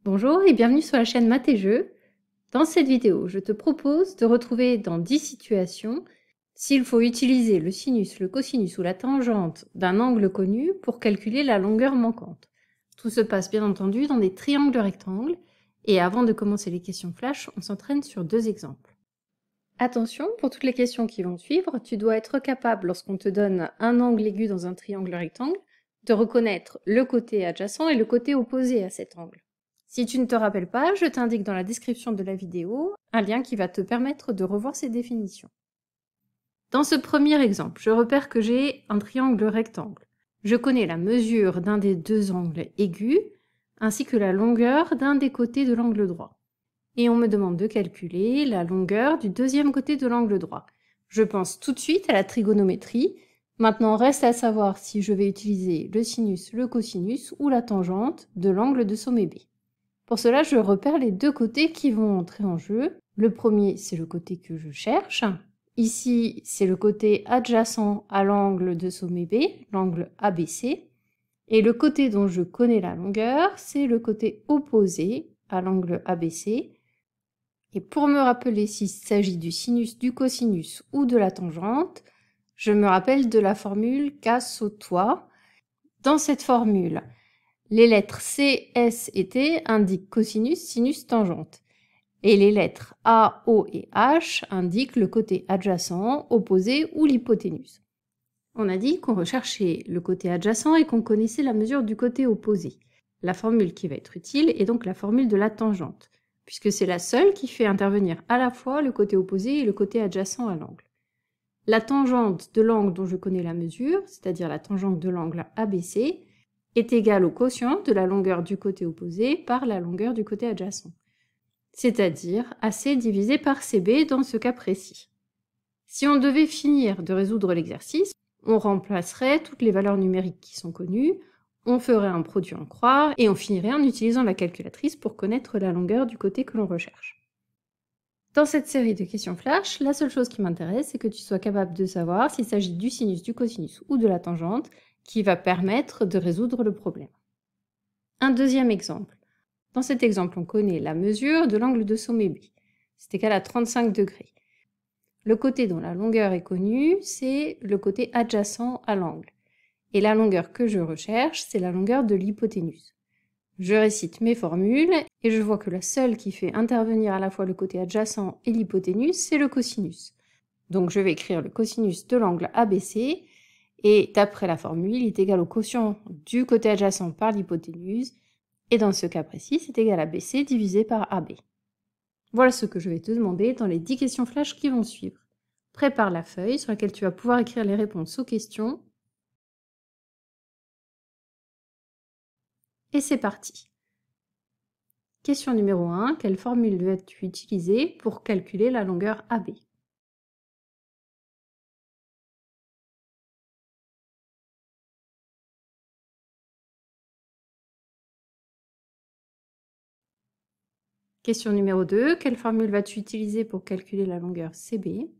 Bonjour et bienvenue sur la chaîne Maths et Jeux. Dans cette vidéo, je te propose de retrouver dans 10 situations s'il faut utiliser le sinus, le cosinus ou la tangente d'un angle connu pour calculer la longueur manquante. Tout se passe bien entendu dans des triangles rectangles et avant de commencer les questions flash, on s'entraîne sur 2 exemples. Attention, pour toutes les questions qui vont suivre, tu dois être capable, lorsqu'on te donne un angle aigu dans un triangle rectangle, de reconnaître le côté adjacent et le côté opposé à cet angle. Si tu ne te rappelles pas, je t'indique dans la description de la vidéo un lien qui va te permettre de revoir ces définitions. Dans ce premier exemple, je repère que j'ai un triangle rectangle. Je connais la mesure d'un des deux angles aigus, ainsi que la longueur d'un des côtés de l'angle droit. Et on me demande de calculer la longueur du deuxième côté de l'angle droit. Je pense tout de suite à la trigonométrie. Maintenant, reste à savoir si je vais utiliser le sinus, le cosinus ou la tangente de l'angle de sommet B. Pour cela, je repère les deux côtés qui vont entrer en jeu. Le premier, c'est le côté que je cherche. Ici, c'est le côté adjacent à l'angle de sommet B, l'angle ABC. Et le côté dont je connais la longueur, c'est le côté opposé à l'angle ABC. Et pour me rappeler s'il s'agit du sinus, du cosinus ou de la tangente, je me rappelle de la formule K-SO-TOI. Dans cette formule, les lettres C, S et T indiquent cosinus, sinus, tangente. Et les lettres A, O et H indiquent le côté adjacent, opposé ou l'hypoténuse. On a dit qu'on recherchait le côté adjacent et qu'on connaissait la mesure du côté opposé. La formule qui va être utile est donc la formule de la tangente, puisque c'est la seule qui fait intervenir à la fois le côté opposé et le côté adjacent à l'angle. La tangente de l'angle dont je connais la mesure, c'est-à-dire la tangente de l'angle ABC, est égale au quotient de la longueur du côté opposé par la longueur du côté adjacent, c'est-à-dire AC divisé par CB dans ce cas précis. Si on devait finir de résoudre l'exercice, on remplacerait toutes les valeurs numériques qui sont connues, on ferait un produit en croix et on finirait en utilisant la calculatrice pour connaître la longueur du côté que l'on recherche. Dans cette série de questions flash, la seule chose qui m'intéresse, c'est que tu sois capable de savoir s'il s'agit du sinus, du cosinus ou de la tangente qui va permettre de résoudre le problème. Un deuxième exemple. Dans cet exemple, on connaît la mesure de l'angle de sommet B. C'est égal à 35 degrés. Le côté dont la longueur est connue, c'est le côté adjacent à l'angle. Et la longueur que je recherche, c'est la longueur de l'hypoténuse. Je récite mes formules et je vois que la seule qui fait intervenir à la fois le côté adjacent et l'hypoténuse, c'est le cosinus. Donc je vais écrire le cosinus de l'angle ABC et d'après la formule, il est égal au quotient du côté adjacent par l'hypoténuse et dans ce cas précis, c'est égal à BC divisé par AB. Voilà ce que je vais te demander dans les 10 questions flash qui vont suivre. Prépare la feuille sur laquelle tu vas pouvoir écrire les réponses aux questions. Et c'est parti. Question numéro 1. Quelle formule dois-tu utiliser pour calculer la longueur AB? Question numéro 2. Quelle formule vas-tu utiliser pour calculer la longueur CB?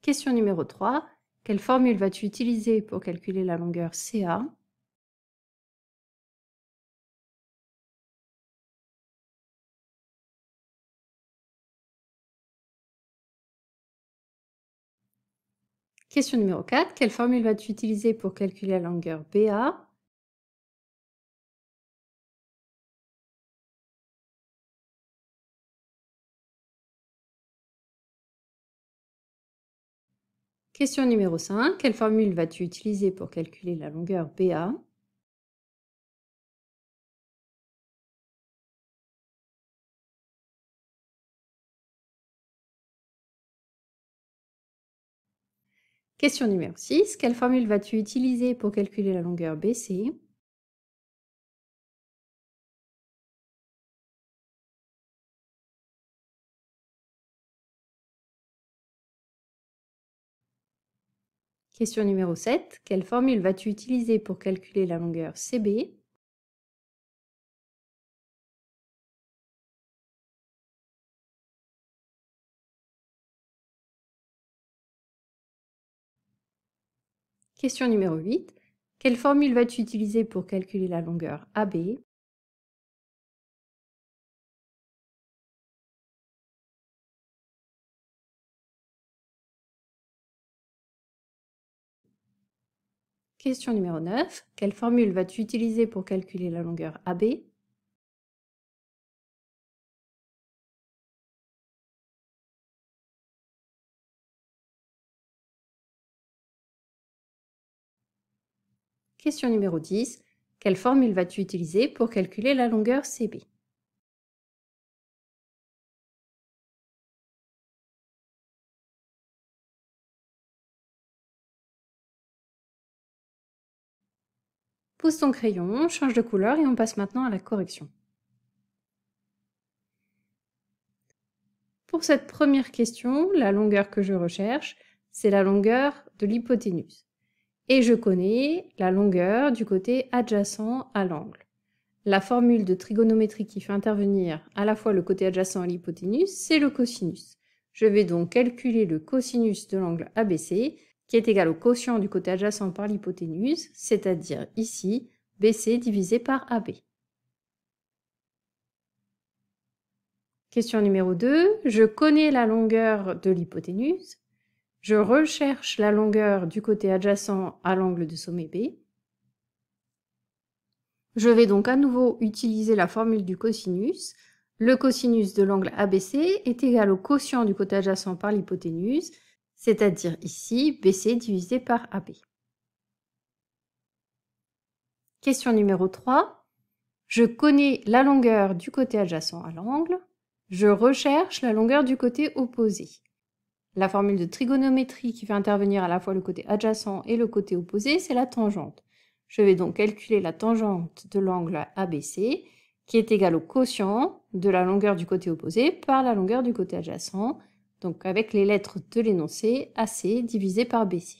Question numéro 3. Quelle formule vas-tu utiliser pour calculer la longueur CA? Question numéro 4. Quelle formule vas-tu utiliser pour calculer la longueur BA? Question numéro 5. Quelle formule vas-tu utiliser pour calculer la longueur BA? Question numéro 6. Quelle formule vas-tu utiliser pour calculer la longueur BC? Question numéro 7. Quelle formule vas-tu utiliser pour calculer la longueur CB? Question numéro 8. Quelle formule vas-tu utiliser pour calculer la longueur AB? Question numéro 9. Quelle formule vas-tu utiliser pour calculer la longueur AB? Question numéro 10. Quelle formule vas-tu utiliser pour calculer la longueur CB? Pose ton crayon, change de couleur et on passe maintenant à la correction. Pour cette première question, la longueur que je recherche, c'est la longueur de l'hypoténuse. Et je connais la longueur du côté adjacent à l'angle. La formule de trigonométrie qui fait intervenir à la fois le côté adjacent et l'hypoténuse, c'est le cosinus. Je vais donc calculer le cosinus de l'angle ABC, qui est égal au quotient du côté adjacent par l'hypoténuse, c'est-à-dire ici, BC divisé par AB. Question numéro 2. Je connais la longueur de l'hypoténuse. Je recherche la longueur du côté adjacent à l'angle de sommet B. Je vais donc à nouveau utiliser la formule du cosinus. Le cosinus de l'angle ABC est égal au quotient du côté adjacent par l'hypoténuse, c'est-à-dire ici BC divisé par AB. Question numéro 3. Je connais la longueur du côté adjacent à l'angle. Je recherche la longueur du côté opposé. La formule de trigonométrie qui fait intervenir à la fois le côté adjacent et le côté opposé, c'est la tangente. Je vais donc calculer la tangente de l'angle ABC, qui est égale au quotient de la longueur du côté opposé par la longueur du côté adjacent, donc avec les lettres de l'énoncé AC divisé par BC.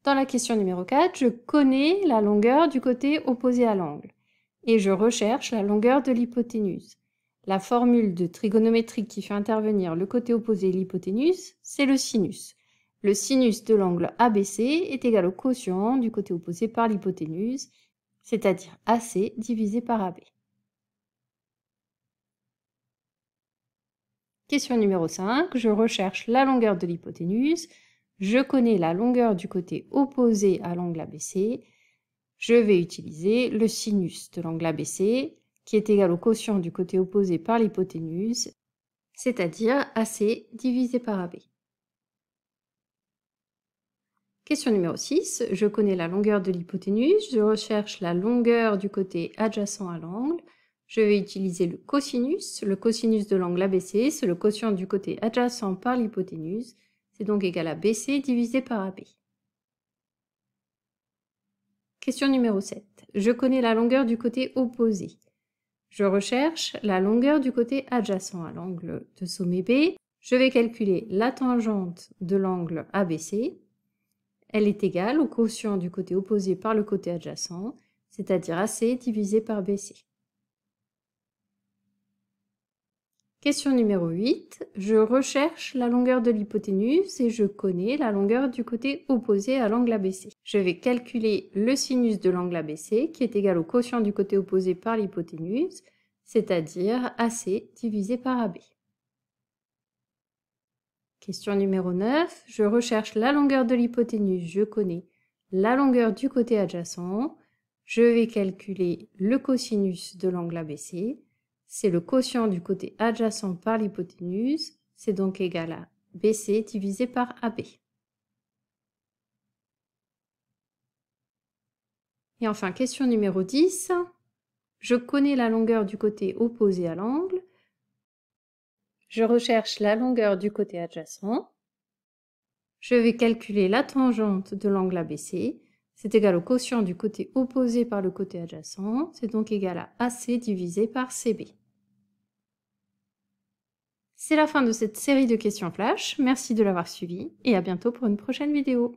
Dans la question numéro 4, je connais la longueur du côté opposé à l'angle et je recherche la longueur de l'hypoténuse. La formule de trigonométrie qui fait intervenir le côté opposé et l'hypoténuse, c'est le sinus. Le sinus de l'angle ABC est égal au quotient du côté opposé par l'hypoténuse, c'est-à-dire AC divisé par AB. Question numéro 5, je recherche la longueur de l'hypoténuse. Je connais la longueur du côté opposé à l'angle ABC. Je vais utiliser le sinus de l'angle ABC, qui est égal au quotient du côté opposé par l'hypoténuse, c'est-à-dire AC divisé par AB. Question numéro 6. Je connais la longueur de l'hypoténuse. Je recherche la longueur du côté adjacent à l'angle. Je vais utiliser le cosinus. Le cosinus de l'angle ABC, c'est le quotient du côté adjacent par l'hypoténuse. C'est donc égal à BC divisé par AB. Question numéro 7. Je connais la longueur du côté opposé. Je recherche la longueur du côté adjacent à l'angle de sommet B. Je vais calculer la tangente de l'angle ABC. Elle est égale au quotient du côté opposé par le côté adjacent, c'est-à-dire AC divisé par BC. Question numéro 8. Je recherche la longueur de l'hypoténuse et je connais la longueur du côté opposé à l'angle ABC. Je vais calculer le sinus de l'angle ABC qui est égal au quotient du côté opposé par l'hypoténuse, c'est-à-dire AC divisé par AB. Question numéro 9. Je recherche la longueur de l'hypoténuse, je connais la longueur du côté adjacent. Je vais calculer le cosinus de l'angle ABC. C'est le quotient du côté adjacent par l'hypoténuse. C'est donc égal à BC divisé par AB. Et enfin, question numéro 10. Je connais la longueur du côté opposé à l'angle. Je recherche la longueur du côté adjacent. Je vais calculer la tangente de l'angle ABC. C'est égal au quotient du côté opposé par le côté adjacent. C'est donc égal à AC divisé par CB. C'est la fin de cette série de questions flash. Merci de l'avoir suivi et à bientôt pour une prochaine vidéo.